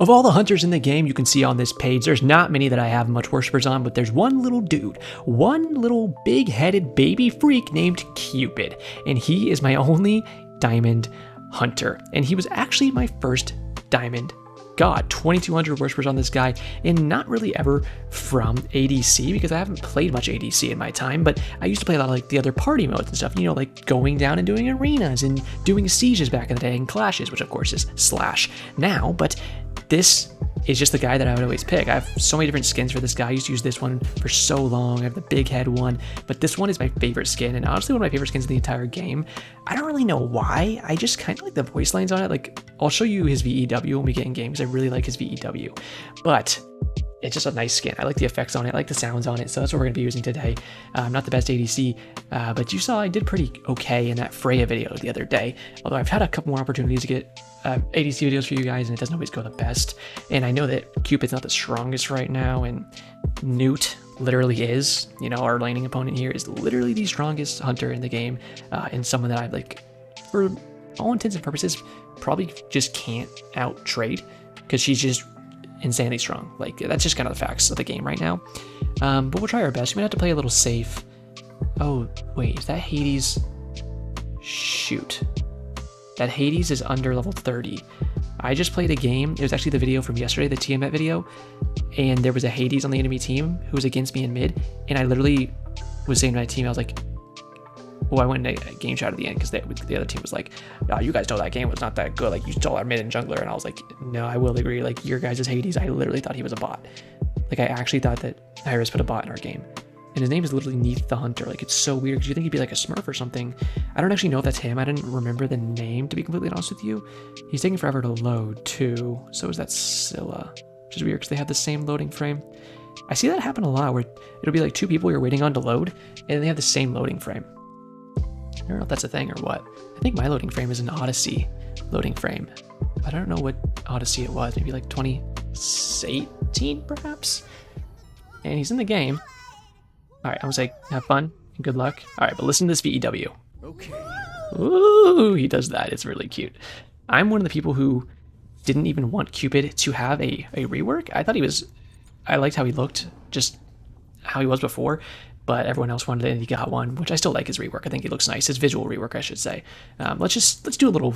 Of all the hunters in the game you can see on this page, there's not many that I have much worshippers on, but there's one little dude, one little big-headed baby freak named Cupid, and he is my only diamond hunter, and he was actually my first diamond god. 2200 worshippers on this guy, and not really ever from ADC, because I haven't played much ADC in my time, but I used to play a lot of like the other party modes and stuff, you know, like going down and doing arenas and doing sieges back in the day and clashes, which of course is slash now, but this is just the guy that I would always pick. I have so many different skins for this guy. I used to use this one for so long. I have the big head one, but this one is my favorite skin, and honestly one of my favorite skins in the entire game. I don't really know why. I just kind of like the voice lines on it. Like, I'll show you his VEW when we get in game, because I really like his VEW, but it's just a nice skin. I like the effects on it, I like the sounds on it, so that's what we're going to be using today. Not the best ADC, but you saw I did pretty okay in that Freya video the other day, although I've had a couple more opportunities to get ADC videos for you guys, and it doesn't always go the best. And I know that Cupid's not the strongest right now, and Newt literally is, you know, our laning opponent here is literally the strongest hunter in the game, and someone that I like, for all intents and purposes, probably just can't out trade, because she's just insanely strong. Like, that's just kind of the facts of the game right now. But we'll try our best. We might have to play a little safe. Oh, wait, is that Hades? Shoot. That Hades is under level 30. I just played a game. It was actually the video from yesterday, the Tiamat video, and there was a Hades on the enemy team who was against me in mid, and I literally was saying to my team, I was like, well, I went in a game chat at the end, because the other team was like, oh, you guys know that game was not that good. Like, you stole our mid and jungler. And I was like, no, I will agree. Like, your guys' Hades, I literally thought he was a bot. Like, I actually thought that Iris put a bot in our game. And his name is literally Neath the Hunter. Like, it's so weird, because you think he'd be like a Smurf or something. I don't actually know if that's him. I didn't remember the name, to be completely honest with you. He's taking forever to load, too. So is that Scylla, which is weird, because they have the same loading frame. I see that happen a lot, where it'll be like two people you're waiting on to load, and they have the same loading frame. I don't know if that's a thing or what. I think my loading frame is an Odyssey loading frame. I don't know what Odyssey it was. Maybe like 2018, perhaps? And he's in the game. All right, I was like, have fun and good luck. All right, but listen to this VEW. Okay. Ooh, he does that. It's really cute. I'm one of the people who didn't even want Cupid to have a rework. I thought I liked how he looked, just how he was before, but everyone else wanted it and he got one, which I still like his rework. I think he looks nice. His visual rework, I should say. Let's do a little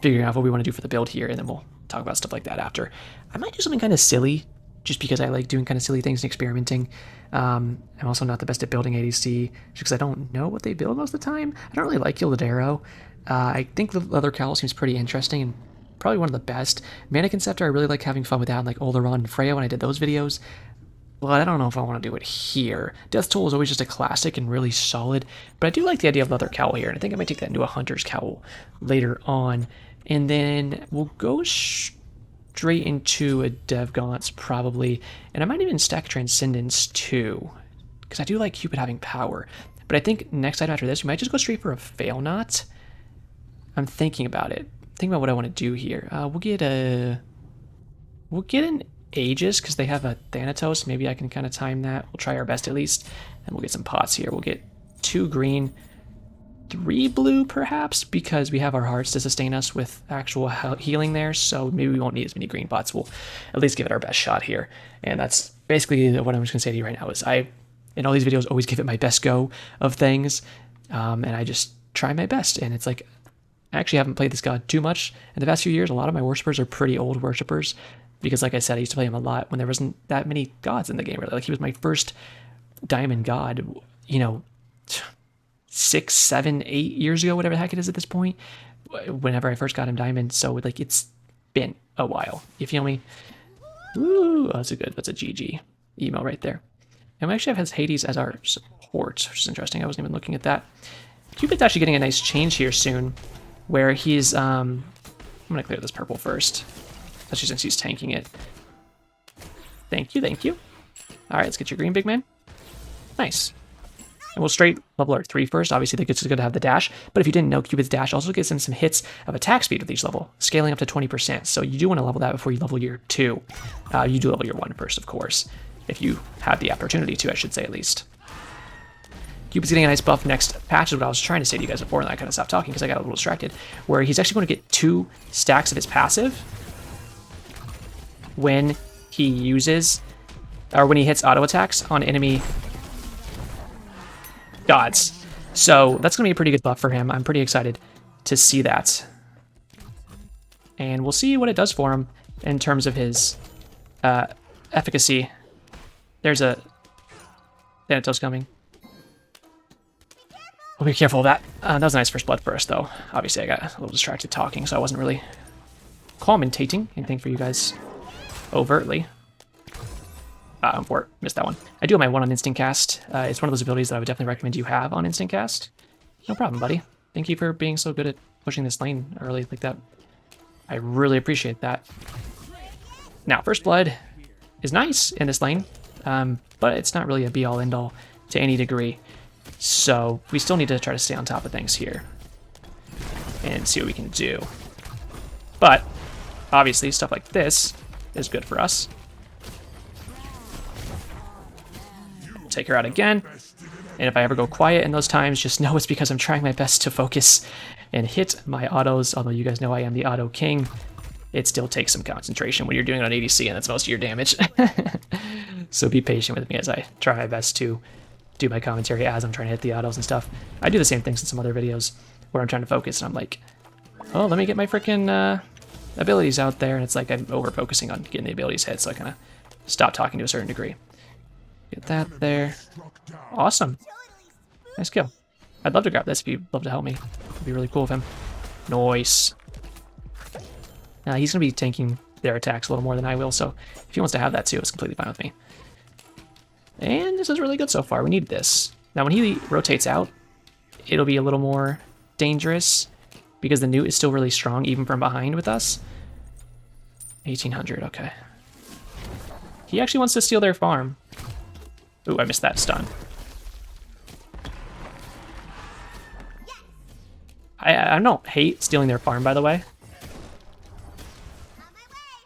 figuring out what we want to do for the build here, and then we'll talk about stuff like that after. I might do something kind of silly, just because I like doing kind of silly things and experimenting. I'm also not the best at building ADC, just because I don't know what they build most of the time. I don't really like Gildadero. I think the Leather Cowl seems pretty interesting and probably one of the best. Mannequin Scepter, I really like having fun with that, like Oleron and Freya when I did those videos. But I don't know if I want to do it here. Death Toll is always just a classic and really solid, but I do like the idea of Leather Cowl here, and I think I might take that into a Hunter's Cowl later on. And then we'll go straight into a Dev Gaunts probably, and I might even stack Transcendence too, because I do like Cupid having power. But I think next item after this, we might just go straight for a Fail Knot. I'm thinking about it. Think about what I want to do here. We'll get an Aegis, because they have a Thanatos. Maybe I can kind of time that. We'll try our best at least, and we'll get some pots here. We'll get 2 green, 3 blue perhaps, because we have our hearts to sustain us with actual healing there, so maybe we won't need as many green pots. We'll at least give it our best shot here, and that's basically what I'm just gonna say to you right now. Is I, in all these videos, always give it my best go of things, and I just try my best. And it's like, I actually haven't played this god too much in the past few years. A lot of my worshippers are pretty old worshippers, because like I said, I used to play him a lot when there wasn't that many gods in the game, really. Like, he was my first diamond god, you know, 6, 7, 8 years ago, whatever the heck it is at this point, whenever I first got him diamond. So like, it's been a while, you feel me? Ooh, that's a GG emo right there. And we actually have Hades as our support, which is interesting. I wasn't even looking at that. Cupid's actually getting a nice change here soon, where he's I'm gonna clear this purple first, especially since he's tanking it. Thank you. All right, let's get your green, big man. Nice. And we'll straight level our 3 first. Obviously, it's good to have the dash, but if you didn't know, Cupid's dash also gives him some hits of attack speed with each level, scaling up to 20%. So you do want to level that before you level your 2. You do level your 1 first, of course, if you have the opportunity to, I should say, at least. Cupid's getting a nice buff next patch, is what I was trying to say to you guys before, and I kind of stopped talking because I got a little distracted, where he's actually going to get 2 stacks of his passive. when he uses, or when he hits auto attacks on enemy gods. So that's going to be a pretty good buff for him. I'm pretty excited to see that. And we'll see what it does for him in terms of his efficacy. There's a Thanatos coming. We'll be careful of that. That was a nice first blood burst, though. Obviously, I got a little distracted talking, so I wasn't really commentating anything for you guys overtly. Missed that one. I do have my one on Instant Cast. It's one of those abilities that I would definitely recommend you have on Instant Cast. No problem, buddy. Thank you for being so good at pushing this lane early like that. I really appreciate that. Now, First Blood is nice in this lane, but it's not really a be-all, end-all to any degree. So we still need to try to stay on top of things here and see what we can do. But obviously, stuff like this is good for us. Take her out again, and if I ever go quiet in those times, just know it's because I'm trying my best to focus and hit my autos. Although you guys know I am the auto king, it still takes some concentration when you're doing it on ADC, and that's most of your damage. So be patient with me as I try my best to do my commentary as I'm trying to hit the autos and stuff. I do the same things in some other videos where I'm trying to focus, and I'm like, oh, let me get my freaking abilities out there, and it's like I'm over focusing on getting the abilities hit, so I kind of stop talking to a certain degree. Get that there. Awesome. Nice kill. I'd love to grab this if you'd love to help me. It'd be really cool of him. Nice. He's going to be tanking their attacks a little more than I will, so if he wants to have that too, it's completely fine with me. And this is really good so far. We need this. Now, when he rotates out, it'll be a little more dangerous because the Newt is still really strong, even from behind with us. 1800, okay. He actually wants to steal their farm. Ooh, I missed that stun. I don't hate stealing their farm, by the way.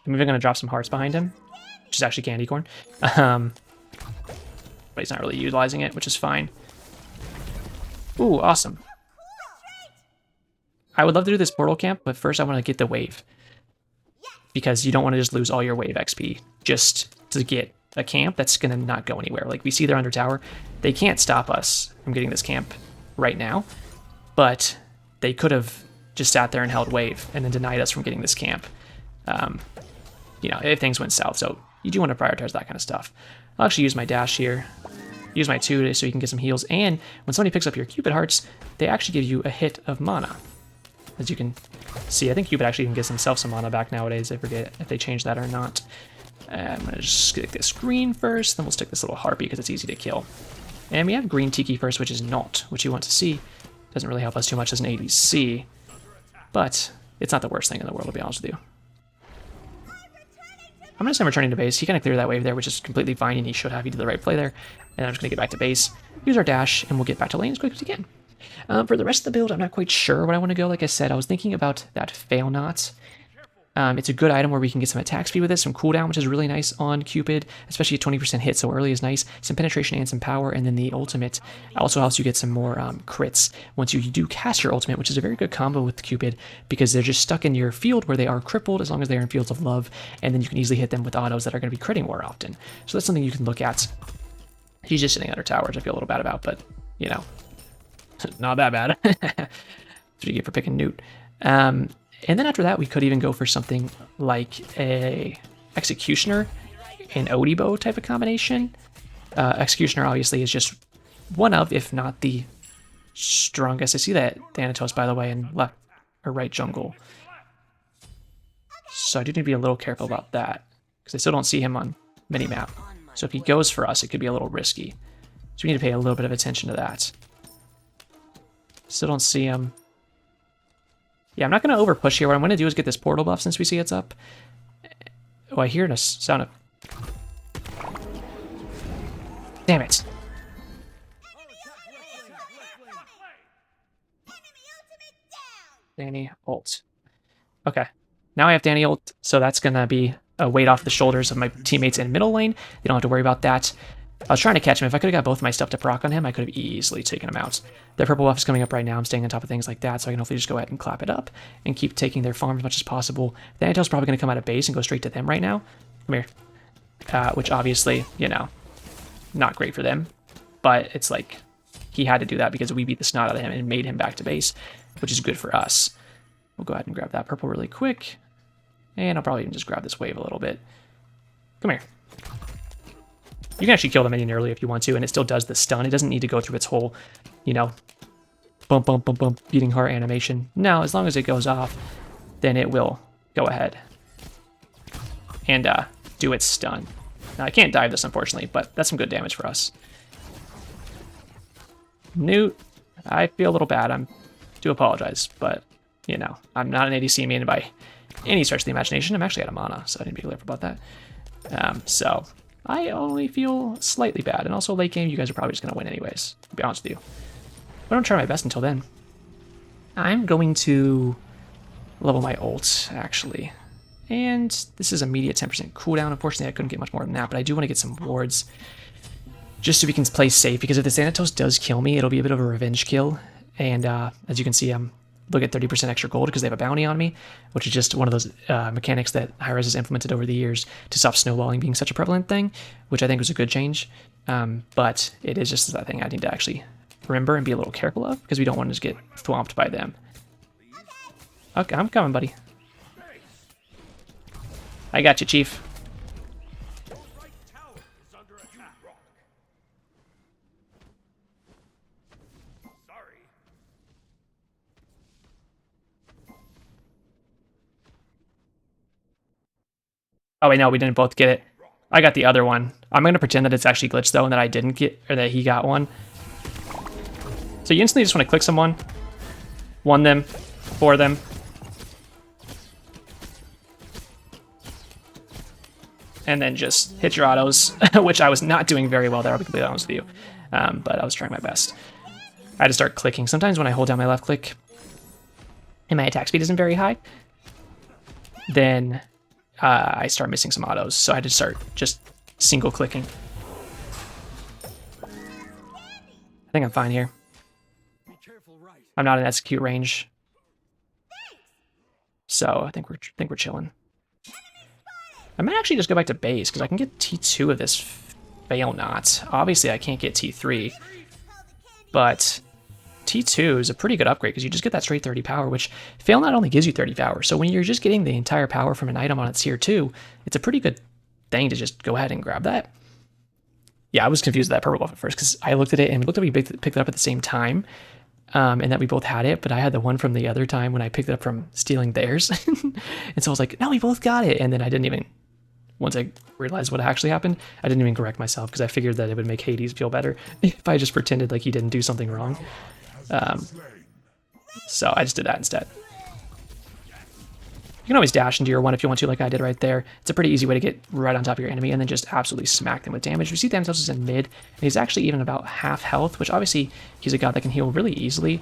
I'm even going to drop some hearts behind him, which is actually candy corn. But he's not really utilizing it, which is fine. Ooh, awesome. I would love to do this portal camp, but first I want to get the wave. Because you don't want to just lose all your wave XP just to get a camp that's going to not go anywhere. Like, we see they're under tower. They can't stop us from getting this camp right now, but they could have just sat there and held wave and then denied us from getting this camp, you know, if things went south. So you do want to prioritize that kind of stuff. I'll actually use my dash here, use my 2 so you can get some heals, and when somebody picks up your Cupid hearts, they actually give you a hit of mana. As you can see, I think Cupid actually even gives himself some mana back nowadays. I forget if they changed that or not. I'm going to just stick this green first, then we'll stick this little harpy because it's easy to kill. And we have green Tiki first, which is not what you want to see. Doesn't really help us too much as an ADC, but it's not the worst thing in the world, to be honest with you. I'm going to send returning to base. He kind of cleared that wave there, which is completely fine, and he should have. He did the right play there. And I'm just going to get back to base, use our dash, and we'll get back to lane as quick as we can. For the rest of the build, I'm not quite sure where I want to go. Like I said, I was thinking about that Fail Not. It's a good item where we can get some attack speed with it, some cooldown, which is really nice on Cupid, especially a 20% hit so early is nice, some penetration and some power, and then the ultimate also helps you get some more crits once you do cast your ultimate, which is a very good combo with Cupid because they're just stuck in your field where they are crippled as long as they're in fields of love, and then you can easily hit them with autos that are going to be critting more often. So that's something you can look at. He's just sitting under tower, which I feel a little bad about, but, you know, not that bad. That's what you get for picking Newt. And then after that, we could even go for something like a Executioner and Odibo type of combination. Executioner obviously is just one of, if not the strongest. I see that Thanatos, by the way, in left or right jungle. So I do need to be a little careful about that because I still don't see him on minimap. So if he goes for us, it could be a little risky. So we need to pay a little bit of attention to that. Still don't see him. Yeah, I'm not going to over push here. What I'm going to do is get this portal buff since we see it's up. Oh, I hear a sound of... Damn it. Danny ult. Okay. Now I have Danny ult, so that's going to be a weight off the shoulders of my teammates in middle lane. They don't have to worry about that. I was trying to catch him. If I could have got both of my stuff to proc on him, I could have easily taken him out. Their purple buff is coming up right now. I'm staying on top of things like that, so I can hopefully just go ahead and clap it up and keep taking their farm as much as possible. The Antel's probably going to come out of base and go straight to them right now. Come here. Which obviously, you know, not great for them. But it's like, he had to do that because we beat the snot out of him and made him back to base, which is good for us. We'll go ahead and grab that purple really quick. And I'll probably even just grab this wave a little bit. Come here. You can actually kill the minion early if you want to, and it still does the stun. It doesn't need to go through its whole, you know, bump, bump, bump, bump, beating heart animation. No, as long as it goes off, then it will go ahead and do its stun. Now, I can't dive this, unfortunately, but that's some good damage for us. Newt, I feel a little bad. I do apologize, but, you know, I'm not an ADC main by any stretch of the imagination. I'm actually out of mana, so I didn't be clear about that. So I only feel slightly bad. And also late game, you guys are probably just going to win anyways, to be honest with you. But I'm going to try my best until then. I'm going to level my ult, actually. And this is immediate 10% cooldown. Unfortunately, I couldn't get much more than that, but I do want to get some wards just so we can play safe, because if the Thanatos does kill me, it'll be a bit of a revenge kill. And as you can see, I'm look at 30% extra gold because they have a bounty on me, which is just one of those mechanics that Hi-Rez has implemented over the years to stop snowballing being such a prevalent thing, which I think was a good change. But it is just that thing I need to actually remember and be a little careful of, because we don't want to just get thwomped by them. Okay, I'm coming, buddy. I got you, Chief. Oh wait, no, we didn't both get it. I got the other one. I'm going to pretend that it's actually glitched though, and that I didn't get, or that he got one. So you instantly just want to click someone, one them, for them. And then just hit your autos, which I was not doing very well there, I'll be completely honest with you. But I was trying my best. I had to start clicking. Sometimes when I hold down my left click and my attack speed isn't very high, then I start missing some autos, so I had to start just single clicking. I think I'm fine here. I'm not in execute range, so I think we're chilling. I might actually just go back to base because I can get T2 of this fail not. Obviously, I can't get T3, but T2 is a pretty good upgrade because you just get that straight 30 power, which fail not only gives you 30 power. So when you're just getting the entire power from an item on its tier 2, it's a pretty good thing to just go ahead and grab that. Yeah, I was confused with that purple buff at first because I looked at it and it looked like we picked it up at the same time, and that we both had it, but I had the one from the other time when I picked it up from stealing theirs. And so I was like, no, we both got it. And then I didn't even, once I realized what actually happened, I didn't even correct myself because I figured that it would make Hades feel better if I just pretended like he didn't do something wrong. So I just did that instead. You can always dash into your one if you want to, like I did right there. It's a pretty easy way to get right on top of your enemy and then just absolutely smack them with damage. We see Thanatos is in mid, and he's actually even about half health, which obviously he's a god that can heal really easily.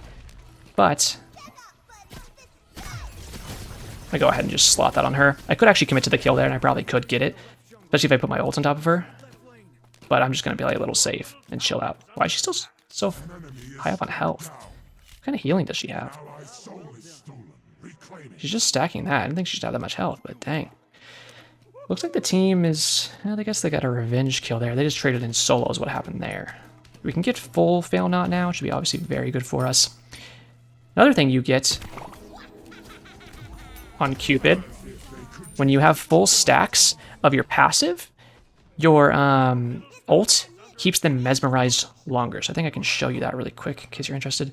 But I'm gonna go ahead and just slot that on her. I could actually commit to the kill there, and I probably could get it, especially if I put my ult on top of her. But I'm just gonna play a little safe and chill out. Why is she still so high up on health? What kind of healing does she have? She's just stacking that. I didn't think she should have that much health, but dang. Looks like the team is, well, I guess they got a revenge kill there. They just traded in solo is what happened there. We can get full fail not now, which should be obviously very good for us. Another thing you get on Cupid, when you have full stacks of your passive, your ult keeps them mesmerized longer. So I think I can show you that really quick in case you're interested.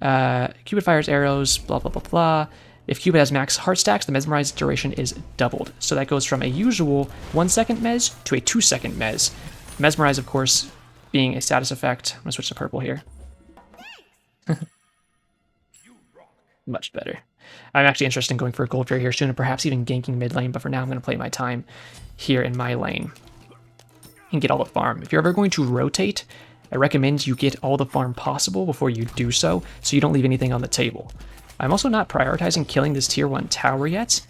Cupid fires arrows, blah, blah, blah, blah. If Cupid has max heart stacks, the mesmerized duration is doubled. So that goes from a usual 1 second mes to a 2 second mes. Mesmerize, of course, being a status effect. I'm gonna switch to purple here. Much better. I'm actually interested in going for a gold fairy here soon and perhaps even ganking mid lane, but for now I'm gonna play my time here in my lane and get all the farm. If you're ever going to rotate, I recommend you get all the farm possible before you do so you don't leave anything on the table. I'm also not prioritizing killing this tier 1 tower yet,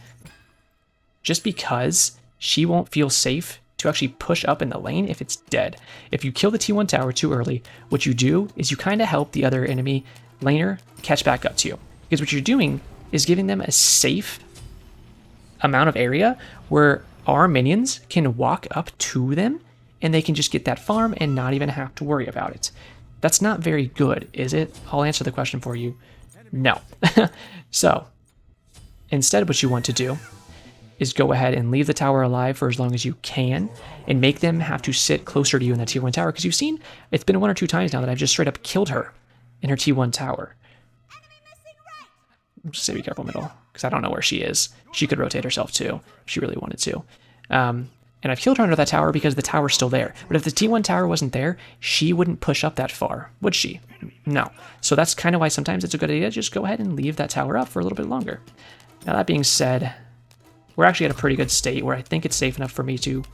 just because she won't feel safe to actually push up in the lane if it's dead. If you kill the T1 tower too early, what you do is you kind of help the other enemy laner catch back up to you. Because what you're doing is giving them a safe amount of area where our minions can walk up to them and they can just get that farm and not even have to worry about it. That's not very good, is it? I'll answer the question for you. No. So, instead what you want to do is go ahead and leave the tower alive for as long as you can and make them have to sit closer to you in that T1 tower, because you've seen, it's been 1 or 2 times now that I've just straight up killed her in her T1 tower. Just say be careful middle, because I don't know where she is. She could rotate herself too, if she really wanted to. And I've killed her under that tower because the tower's still there. But if the T1 tower wasn't there, she wouldn't push up that far, would she? No. So that's kind of why sometimes it's a good idea to just go ahead and leave that tower up for a little bit longer. Now that being said, we're actually at a pretty good state where I think it's safe enough for me to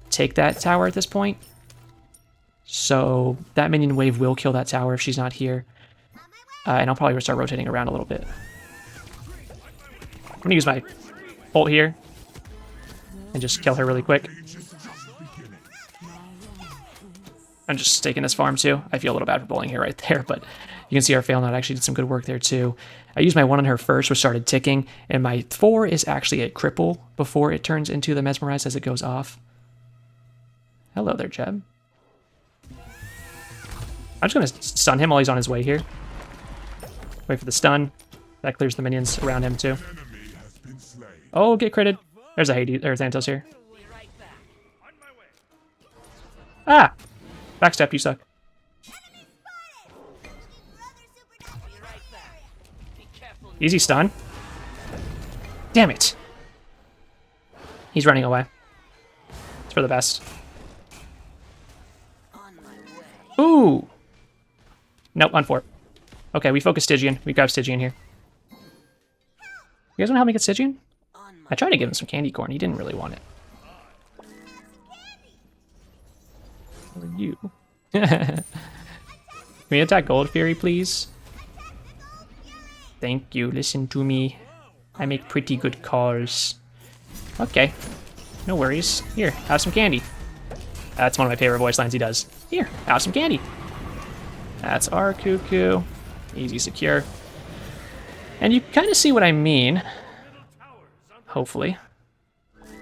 take that tower at this point. So that minion wave will kill that tower if she's not here. And I'll probably start rotating around a little bit. I'm gonna use my ult here and just kill her really quick. I'm just taking this farm too. I feel a little bad for bowling here right there, but you can see our fail node actually did some good work there too. I used my 1 on her first, which started ticking, and my 4 is actually a cripple before it turns into the mesmerize as it goes off. Hello there, Jeb. I'm just gonna stun him while he's on his way here. Wait for the stun. That clears the minions around him too. Oh, get critted. There's a Hades, there's Xantos here. Ah! Backstep, you suck. Easy stun. Damn it. He's running away. It's for the best. Ooh! Nope, on 4. Okay, we focus Stygian. We grab Stygian here. You guys want to help me get Stygian? I tried to give him some candy corn. He didn't really want it. What are you? Can we attack Gold Fury, please? Thank you. Listen to me. I make pretty good calls. Okay. No worries. Here, have some candy. That's one of my favorite voice lines he does. Here, have some candy. That's our Cuckoo. Easy secure. And you kind of see what I mean. Hopefully.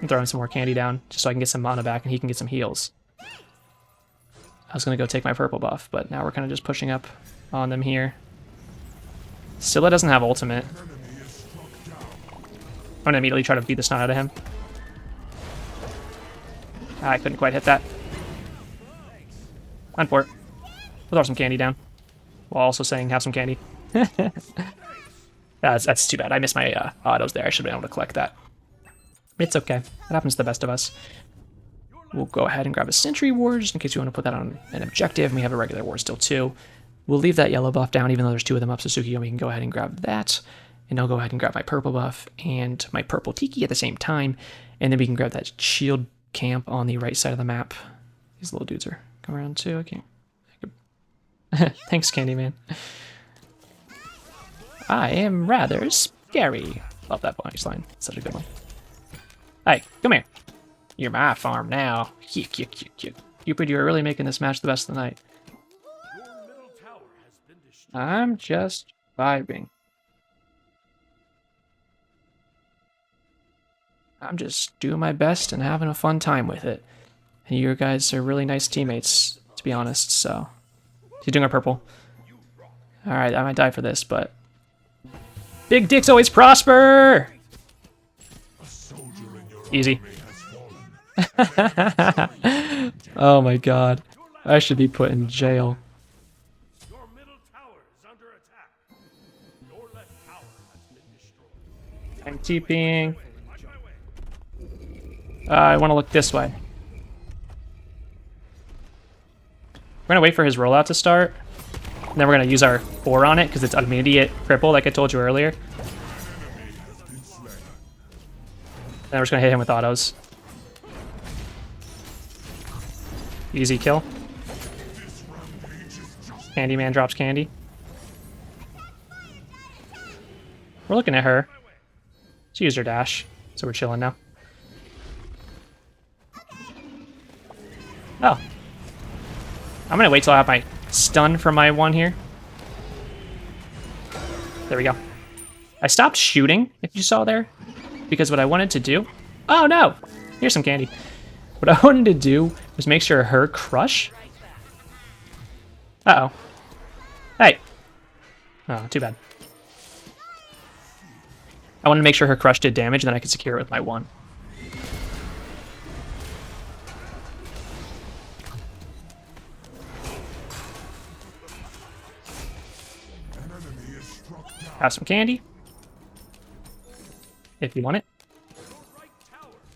I'm throwing some more candy down just so I can get some mana back and he can get some heals. I was going to go take my purple buff, but now we're kind of just pushing up on them here. Scylla doesn't have ultimate. I'm going to immediately try to beat the snot out of him. I couldn't quite hit that. Unport. We'll throw some candy down. While also saying have some candy. That's too bad. I missed my autos there. I should have been able to collect that. It's okay. That happens to the best of us. We'll go ahead and grab a Sentry Ward, just in case you want to put that on an objective. And we have a regular ward still too. We'll leave that yellow buff down, even though there's 2 of them up Suzuki, and we can go ahead and grab that. And I'll go ahead and grab my purple buff and my purple Tiki at the same time. And then we can grab that shield camp on the right side of the map. These little dudes are coming around too. I can't. Thanks, Candyman. I am rather scary. Love that voice line. Such a good one. Hey, come here. You're my farm now. Cupid, you're really making this match the best of the night. I'm just vibing. I'm just doing my best and having a fun time with it. And you guys are really nice teammates, to be honest, so. He's doing our purple. Alright, I might die for this, but... Big dicks always prosper! Easy. Oh my god. I should be put in jail. I'm TPing. I want to look this way. We're going to wait for his rollout to start. And then we're going to use our 4 on it because it's immediate cripple like I told you earlier. Then we're just going to hit him with autos. Easy kill. Candyman drops candy. We're looking at her. She used her dash, so we're chilling now. Oh. I'm gonna wait till I have my stun for my one here. There we go. I stopped shooting, if you saw there, because what I wanted to do... Oh, no! Here's some candy. What I wanted to do was make sure her crush... Uh-oh. Hey! Oh, too bad. I wanted to make sure her crush did damage, and then I could secure it with my one. Have some candy. If you want it.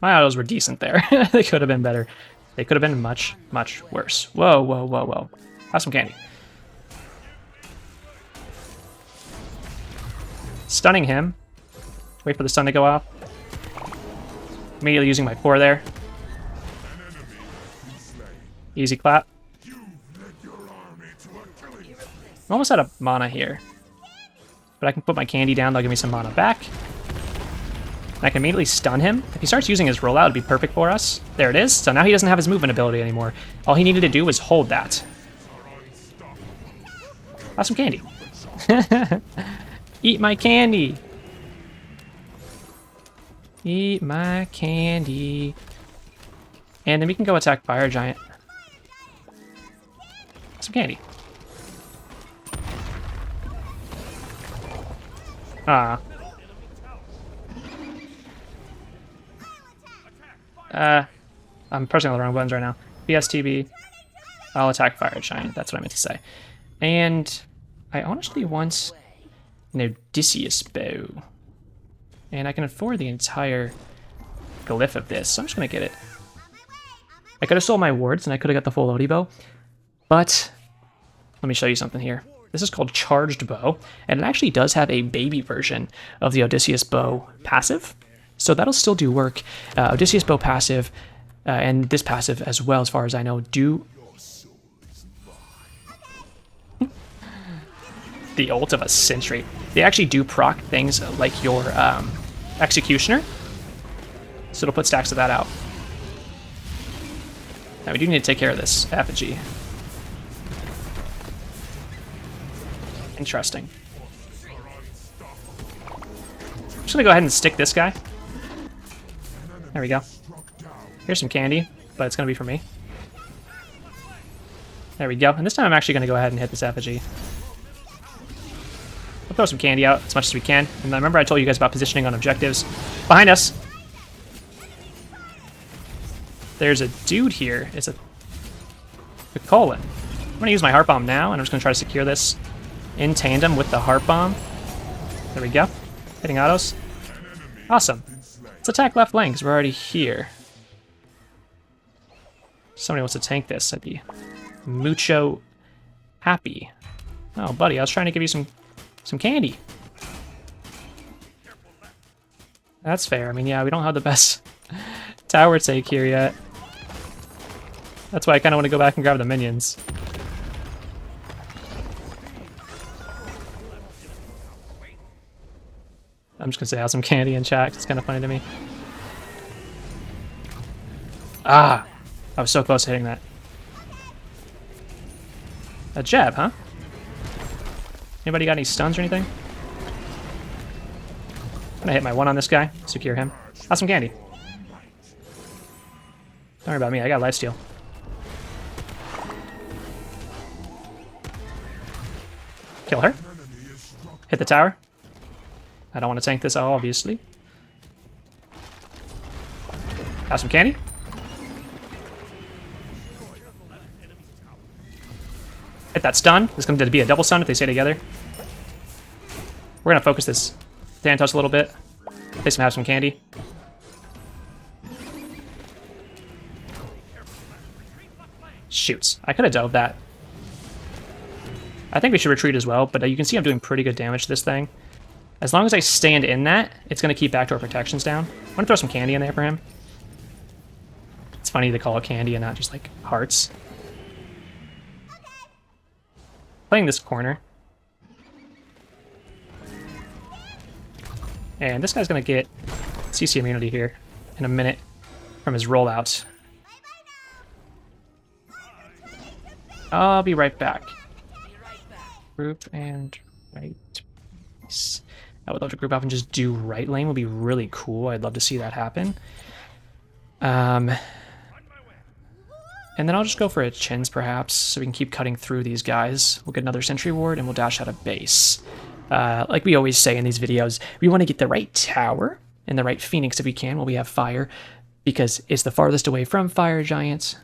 My autos were decent there. They could have been better. They could have been much, much worse. Whoa, whoa, whoa, whoa. Have some candy. Stunning him. Wait for the stun to go off. Immediately using my 4 there. Easy clap. I'm almost out of mana here. But I can put my candy down, they'll give me some mana back. And I can immediately stun him. If he starts using his rollout, it'd be perfect for us. There it is. So now he doesn't have his movement ability anymore. All he needed to do was hold that. Have some candy. Eat my candy. Eat my candy. And then we can go attack Fire Giant. Some candy. Ah. I'm pressing all the wrong buttons right now. BSTB. I'll attack Fire Giant. That's what I meant to say. And I honestly want an Odysseus bow. And I can afford the entire glyph of this, so I'm just going to get it. I could have sold my wards and I could have got the full Odie bow. But let me show you something here. This is called Charged Bow, and it actually does have a baby version of the Odysseus Bow passive. So that'll still do work. Odysseus Bow passive and this passive as well, as far as I know, do... the ult of a Sentry. They actually do proc things like your Executioner. So it'll put stacks of that out. Now we do need to take care of this effigy. Interesting. I'm just gonna go ahead and stick this guy. There we go. Here's some candy, but it's gonna be for me. There we go. And this time I'm actually gonna go ahead and hit this effigy. We'll throw some candy out as much as we can. And remember I told you guys about positioning on objectives. Behind us! There's a dude here. It's a colon. I'm gonna use my heart bomb now, and I'm just gonna try to secure this in tandem with the heart bomb. There we go. Hitting autos. Awesome. Let's attack left lane because we're already here. If somebody wants to tank this, I'd be mucho happy. Oh, buddy, I was trying to give you some candy. That's fair. I mean, yeah, we don't have the best tower take here yet. That's why I kind of want to go back and grab the minions. I'm just gonna say have some candy in chat, 'cause it's kind of funny to me. Ah! I was so close to hitting that. A jab, huh? Anybody got any stuns or anything? I'm gonna hit my one on this guy, secure him. Have some candy. Don't worry about me, I got lifesteal. Kill her. Hit the tower. I don't want to tank this, obviously. Have some candy. Hit that stun. This is going to be a double stun if they stay together. We're going to focus this Thanatos a little bit. Place him have some candy. Shoots. I could have dove that. I think we should retreat as well, but you can see I'm doing pretty good damage to this thing. As long as I stand in that, it's going to keep backdoor protections down. I'm going to throw some candy in there for him. It's funny they call it candy and not just, like, hearts. Playing this corner. And this guy's going to get CC immunity here in a minute from his rollout. I'll be right back. Group and right. I would love to group up and just do right lane. Would be really cool. I'd love to see that happen. And then I'll just go for a chins perhaps, so we can keep cutting through these guys. We'll get another sentry ward and we'll dash out of base. Like we always say in these videos, we want to get the right tower and the right phoenix if we can while we have fire, because it's the farthest away from fire giants.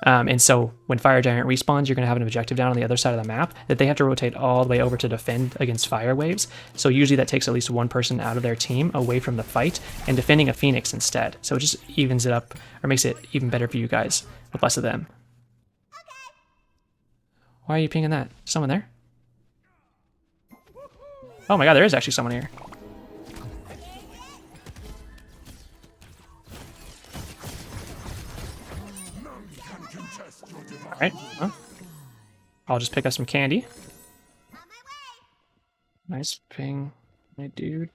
And so when fire giant respawns, you're going to have an objective down on the other side of the map that they have to rotate all the way over to defend against fire waves. So usually that takes at least one person out of their team away from the fight and defending a phoenix instead. So it just evens it up, or makes it even better for you guys with less of them. Why are you pinging that? Someone there? Oh my god, there is actually someone here. Alright, well, I'll just pick up some candy. Nice ping, my dude.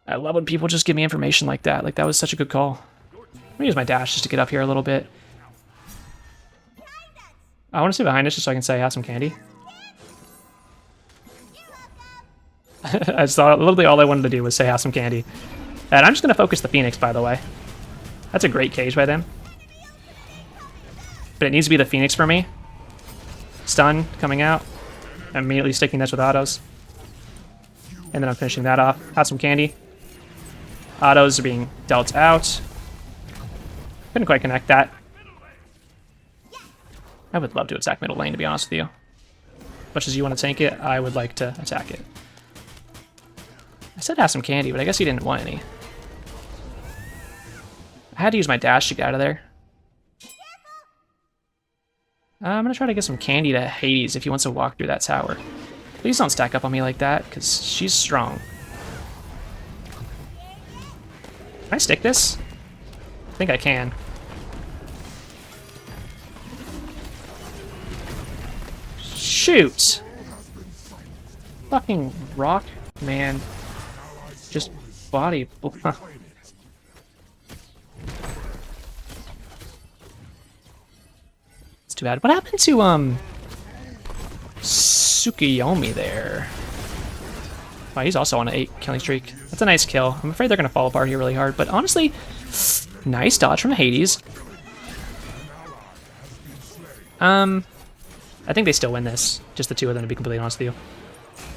I love when people just give me information like that. Like, that was such a good call. I'm gonna use my dash just to get up here a little bit. I want to stay behind us just so I can say I have some candy. I just thought literally all I wanted to do was say have some candy. And I'm just gonna focus the Phoenix, by the way. That's a great cage by them. But it needs to be the Phoenix for me. Stun coming out. I'm immediately sticking this with autos. And then I'm finishing that off. Have some candy. Autos are being dealt out. Couldn't quite connect that. I would love to attack middle lane, to be honest with you. Much as you want to tank it, I would like to attack it. I said have some candy, but I guess he didn't want any. I had to use my dash to get out of there. I'm going to try to get some candy to Hades if he wants to walk through that tower. Please don't stack up on me like that, because she's strong. Can I stick this? I think I can. Shoot! Fucking rock, man. Just body. It's too bad. What happened to Tsukiyomi there? Wow, he's also on an 8 killing streak. That's a nice kill. I'm afraid they're gonna fall apart here really hard, but honestly, nice dodge from Hades. I think they still win this. Just the two of them, to be completely honest with you.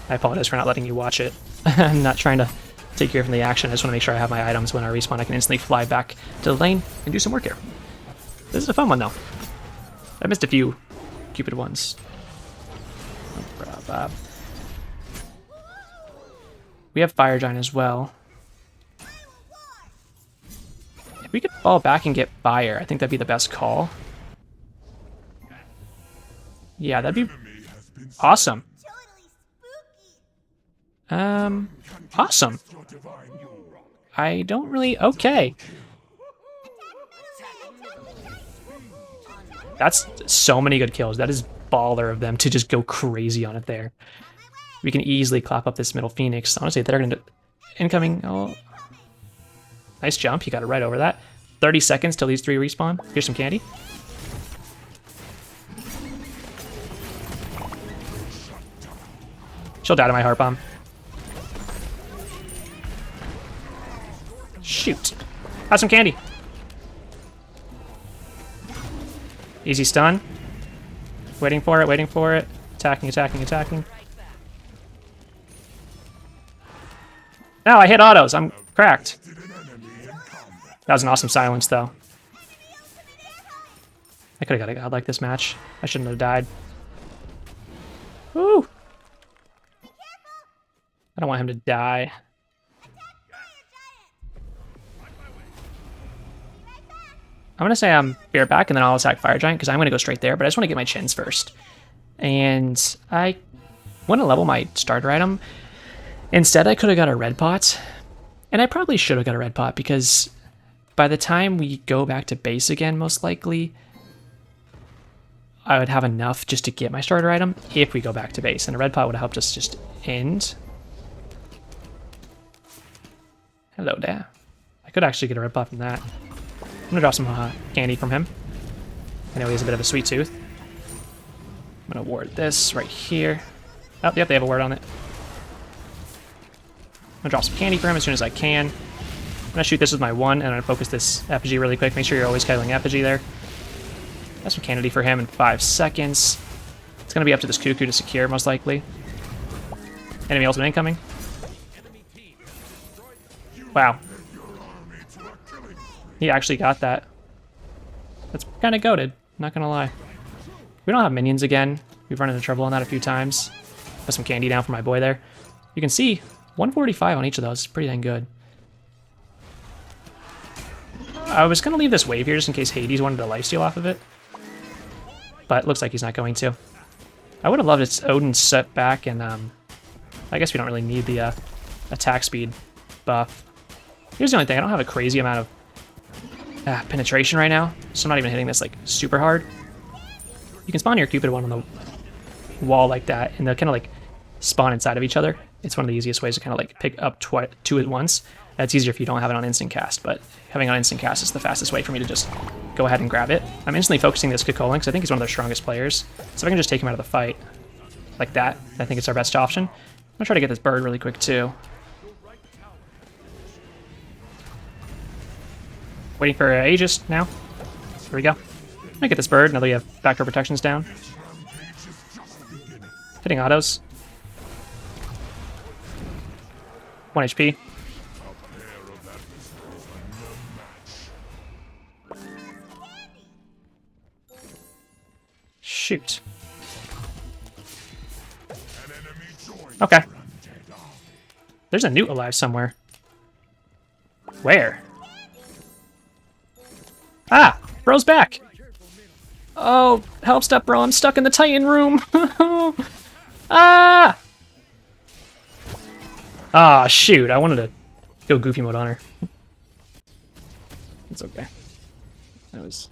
I apologize for not letting you watch it. I'm not trying to take you away from the action. I just want to make sure I have my items when I respawn. I can instantly fly back to the lane and do some work here. This is a fun one, though. I missed a few Cupid ones. We have Fire Giant as well. If we could fall back and get Fire, I think that'd be the best call. Yeah, that'd be awesome. Awesome. I don't really... Okay. That's so many good kills. That is baller of them to just go crazy on it there. We can easily clap up this middle Phoenix. Honestly, they're going to... Incoming... Oh. Nice jump. He got it right over that. 30 seconds till these three respawn. Here's some candy. She'll die to my heart bomb. Shoot. Have some candy. Easy stun. Waiting for it, waiting for it. Attacking, attacking, attacking. No, I hit autos. I'm cracked. That was an awesome silence, though. I could have got a god like this match. I shouldn't have died. Woo! I don't want him to die. I'm going to say I'm bear back, and then I'll attack Fire Giant, because I'm going to go straight there, but I just want to get my chins first. And I want to level my starter item. Instead, I could have got a red pot. And I probably should have got a red pot, because by the time we go back to base again, most likely, I would have enough just to get my starter item if we go back to base. And a red pot would have helped us just end. Hello there. I could actually get a red pot from that. I'm gonna drop some candy from him. I know he has a bit of a sweet tooth. I'm gonna ward this right here. Oh, yep, they have a ward on it. I'm gonna drop some candy for him as soon as I can. I'm gonna shoot this with my 1, and I'm gonna focus this effigy really quick. Make sure you're always killing effigy there. That's some candy for him in 5 seconds. It's gonna be up to this Cuckoo to secure, most likely. Enemy ultimate incoming. Wow. He actually got that. That's kind of goated, not gonna lie. We don't have minions again. We've run into trouble on that a few times. Put some candy down for my boy there. You can see 145 on each of those. Pretty dang good. I was gonna leave this wave here just in case Hades wanted to lifesteal off of it. But it looks like he's not going to. I would have loved its Odin set back, and I guess we don't really need the attack speed buff. Here's the only thing, I don't have a crazy amount of penetration right now, so I'm not even hitting this like super hard. You can spawn your Cupid one on the wall like that, and they'll kind of like spawn inside of each other. It's one of the easiest ways to kind of like pick up 2 at once. That's easier if you don't have it on instant cast, but having it on instant cast is the fastest way for me to just go ahead and grab it. I'm instantly focusing this Cuckoo because I think he's one of their strongest players. So if I can just take him out of the fight like that, I think it's our best option. I'm gonna try to get this bird really quick too. Waiting for Aegis now. Here we go. I'm gonna get this bird now that we have backdoor protections down. Hitting autos. 1 HP. Shoot. Okay. There's a newt alive somewhere. Where? Ah! Bro's back! Oh, help step bro, I'm stuck in the Titan room! Ah! Ah, shoot, I wanted to go goofy mode on her. It's okay. That was...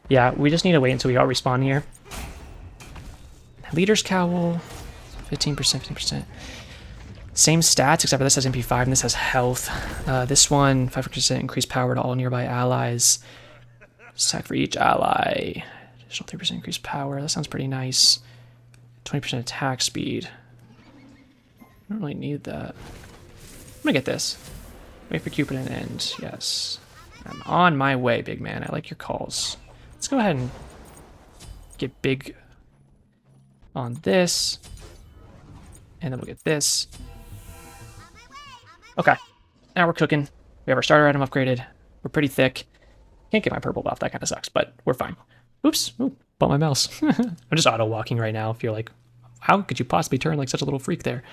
Yeah, we just need to wait until we all respawn here. Leader's Cowl, 15%, 15%. Same stats, except for this has MP5 and this has health. This one, 5% increased power to all nearby allies. Attack for each ally. Additional 3% increased power. That sounds pretty nice. 20% attack speed. I don't really need that. I'm gonna get this. Wait for Cupid and end. Yes. I'm on my way, big man. I like your calls. Let's go ahead and get big on this. And then we'll get this. Okay. Now we're cooking. We have our starter item upgraded. We're pretty thick. Can't get my purple buff. That kind of sucks, but we're fine. Oops. Ooh, bumped my mouse. I'm just auto-walking right now. If you're like, how could you possibly turn like such a little freak there?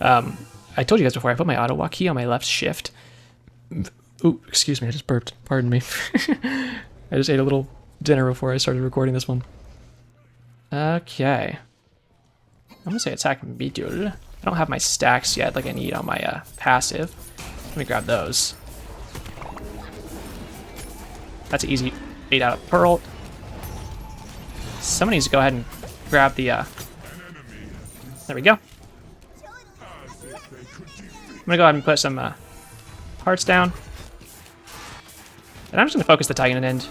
I told you guys before, I put my auto-walk key on my left shift. Ooh, excuse me. I just burped. Pardon me. I just ate a little dinner before I started recording this one. Okay. I'm gonna say attack and beat dude. I don't have my stacks yet like I need on my passive. Let me grab those. That's an easy 8 out of Pearl. Someone needs to go ahead and grab the there we go. I'm gonna go ahead and put some hearts down. And I'm just gonna focus the Titan and end.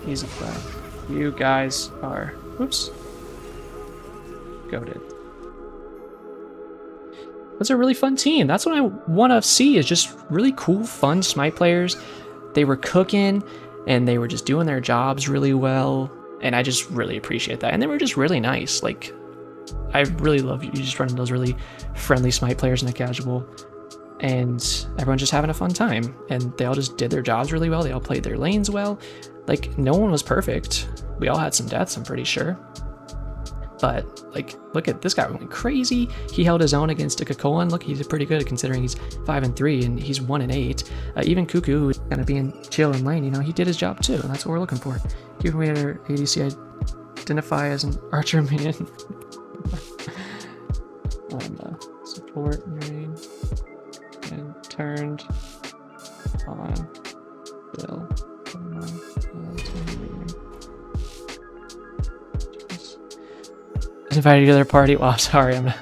Easy play. You guys are oops. Goated. That's a really fun team. That's what I want to see is just really cool, fun Smite players. They were cooking and they were just doing their jobs really well. And I just really appreciate that. And they were just really nice. Like, I really love you just running those really friendly Smite players in the casual. And everyone's just having a fun time. And they all just did their jobs really well. They all played their lanes well. Like, no one was perfect. We all had some deaths, I'm pretty sure. But, like, look at this guy went crazy. He held his own against a Kakolan. Look, he's pretty good considering he's 5-3 and he's 1-8. Even Cuckoo, who's kind of being chill in lane, you know, he did his job too. And that's what we're looking for. Cupid made our ADC identify as an archer minion. Support main and turned on Bill. Invited you to their party. Well, I'm sorry, I'm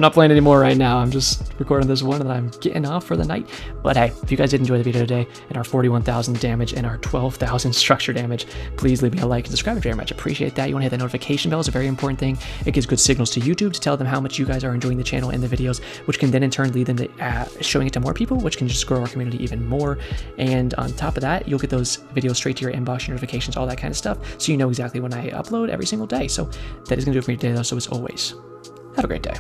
not playing anymore right now. I'm just recording this one and I'm getting off for the night. But hey, if you guys did enjoy the video today and our 41,000 damage and our 12,000 structure damage, please leave me a like and subscribe. I very much appreciate that. You want to hit the notification bell. It's a very important thing. It gives good signals to YouTube to tell them how much you guys are enjoying the channel and the videos, which can then in turn lead them to showing it to more people, which can just grow our community even more. And on top of that, you'll get those videos straight to your inbox, your notifications, all that kind of stuff, so you know exactly when I upload every single day. So that is going to do it for me today, though. So as always, have a great day.